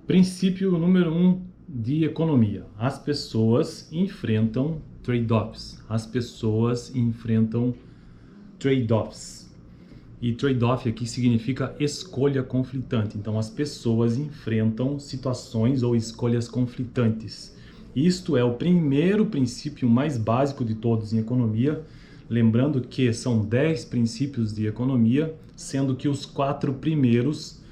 Princípio número 1 de economia. As pessoas enfrentam trade-offs. As pessoas enfrentam trade-offs. E trade-off aqui significa escolha conflitante. Então, as pessoas enfrentam situações ou escolhas conflitantes. Isto é o primeiro princípio mais básico de todos em economia. Lembrando que são 10 princípios de economia, sendo que os 4 primeiros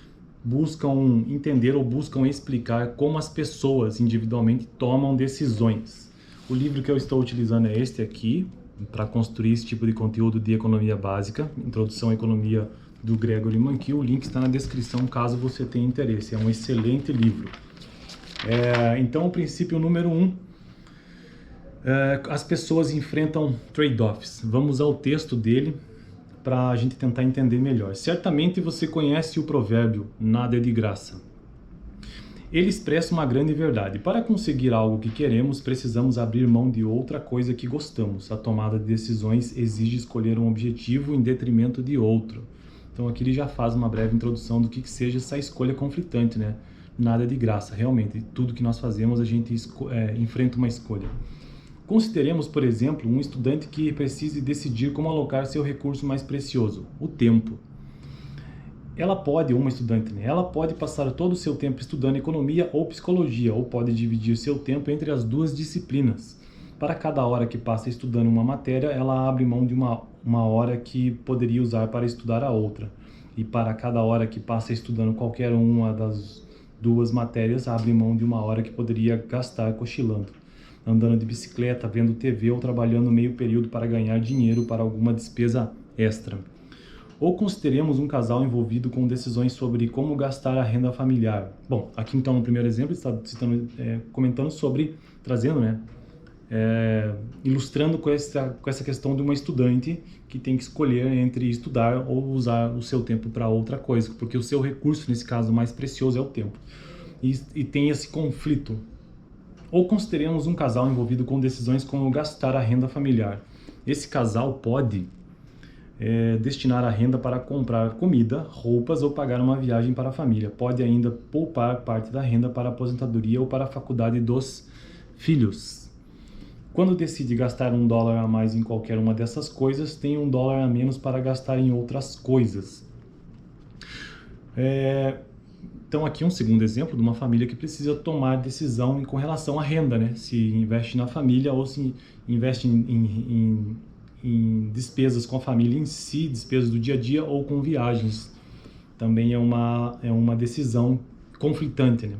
buscam entender ou buscam explicar como as pessoas individualmente tomam decisões. O livro que eu estou utilizando é este aqui, para construir esse tipo de conteúdo de economia básica, Introdução à Economia, do Gregory Mankiw. O link está na descrição caso você tenha interesse. É um excelente livro. Então, o princípio número 1, as pessoas enfrentam trade-offs. Vamos ao texto dele para a gente tentar entender melhor. Certamente você conhece o provérbio, nada é de graça. Ele expressa uma grande verdade. Para conseguir algo que queremos, precisamos abrir mão de outra coisa que gostamos. A tomada de decisões exige escolher um objetivo em detrimento de outro. Então aqui ele já faz uma breve introdução do que seja essa escolha conflitante, né? Nada de graça, realmente. Tudo que nós fazemos, a gente enfrenta uma escolha. Consideremos, por exemplo, um estudante que precise decidir como alocar seu recurso mais precioso, o tempo. Uma estudante, né? Ela pode passar todo o seu tempo estudando economia ou psicologia, ou pode dividir seu tempo entre as duas disciplinas. Para cada hora que passa estudando uma matéria, ela abre mão de uma hora que poderia usar para estudar a outra. E para cada hora que passa estudando qualquer uma das duas matérias, abre mão de uma hora que poderia gastar cochilando, andando de bicicleta, vendo TV ou trabalhando meio período para ganhar dinheiro para alguma despesa extra. Ou consideremos um casal envolvido com decisões sobre como gastar a renda familiar. Bom, aqui então no primeiro exemplo está comentando sobre, trazendo, né, ilustrando com essa questão de uma estudante que tem que escolher entre estudar ou usar o seu tempo para outra coisa, porque o seu recurso, nesse caso, mais precioso é o tempo. E tem esse conflito. Ou consideremos um casal envolvido com decisões como gastar a renda familiar. Esse casal pode destinar a renda para comprar comida, roupas ou pagar uma viagem para a família. Pode ainda poupar parte da renda para a aposentadoria ou para a faculdade dos filhos. Quando decide gastar $1 a mais em qualquer uma dessas coisas, tem $1 a menos para gastar em outras coisas. Então aqui um segundo exemplo de uma família que precisa tomar decisão com relação à renda, né? Se investe na família ou se investe em despesas com a família em si, despesas do dia a dia ou com viagens. Também é uma decisão conflitante, né?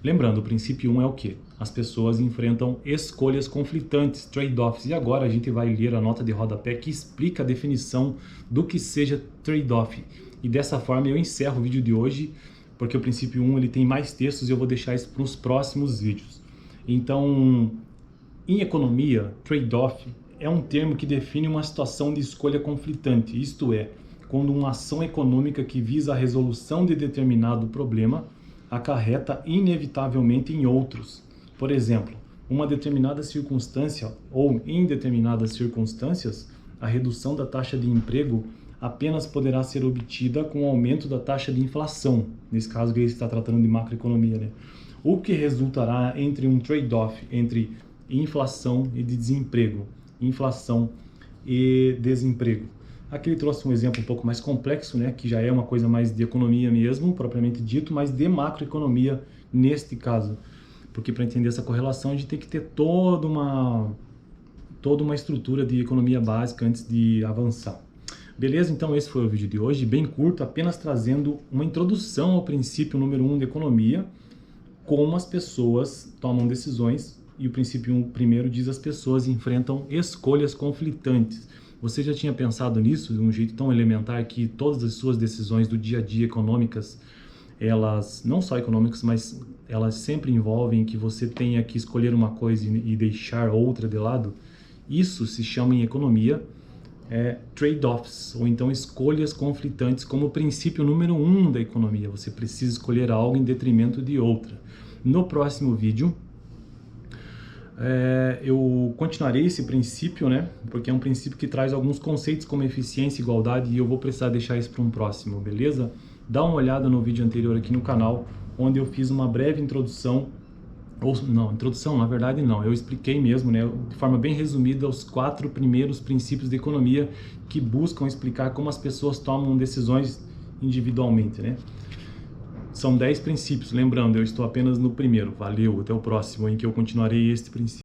Lembrando, o princípio 1 é o quê? As pessoas enfrentam escolhas conflitantes, trade-offs. E agora a gente vai ler a nota de rodapé que explica a definição do que seja trade-off. E dessa forma eu encerro o vídeo de hoje, porque o princípio 1 ele tem mais textos e eu vou deixar isso para os próximos vídeos. Então, em economia, trade-off é um termo que define uma situação de escolha conflitante, isto é, quando uma ação econômica que visa a resolução de determinado problema acarreta inevitavelmente em outros. Por exemplo, uma determinada circunstância ou em determinadas circunstâncias, a redução da taxa de emprego apenas poderá ser obtida com o aumento da taxa de inflação. Nesse caso, ele está tratando de macroeconomia, né? O que resultará entre um trade-off entre inflação e desemprego. Inflação e desemprego. Aqui ele trouxe um exemplo um pouco mais complexo, né, que já é uma coisa mais de economia mesmo, propriamente dito, mas de macroeconomia neste caso. Porque para entender essa correlação a gente tem que ter toda uma estrutura de economia básica antes de avançar. Beleza? Então esse foi o vídeo de hoje, bem curto, apenas trazendo uma introdução ao princípio número 1 de economia, como as pessoas tomam decisões. E o princípio primeiro diz: as pessoas enfrentam escolhas conflitantes. Você já tinha pensado nisso de um jeito tão elementar que todas as suas decisões do dia a dia econômicas, elas, não só econômicas, mas elas sempre envolvem que você tenha que escolher uma coisa e deixar outra de lado? Isso se chama em economia trade-offs, ou então escolhas conflitantes, como o princípio número 1 da economia. Você precisa escolher algo em detrimento de outra. No próximo vídeo, eu continuarei esse princípio, né? Porque é um princípio que traz alguns conceitos como eficiência e igualdade, e eu vou precisar deixar isso para um próximo, beleza? Dá uma olhada no vídeo anterior aqui no canal, onde eu fiz uma breve introdução, ou não, introdução na verdade não, eu expliquei mesmo, né, de forma bem resumida, os 4 primeiros princípios de economia que buscam explicar como as pessoas tomam decisões individualmente, né. São 10 princípios, lembrando, eu estou apenas no primeiro. Valeu, até o próximo, em que eu continuarei este princípio.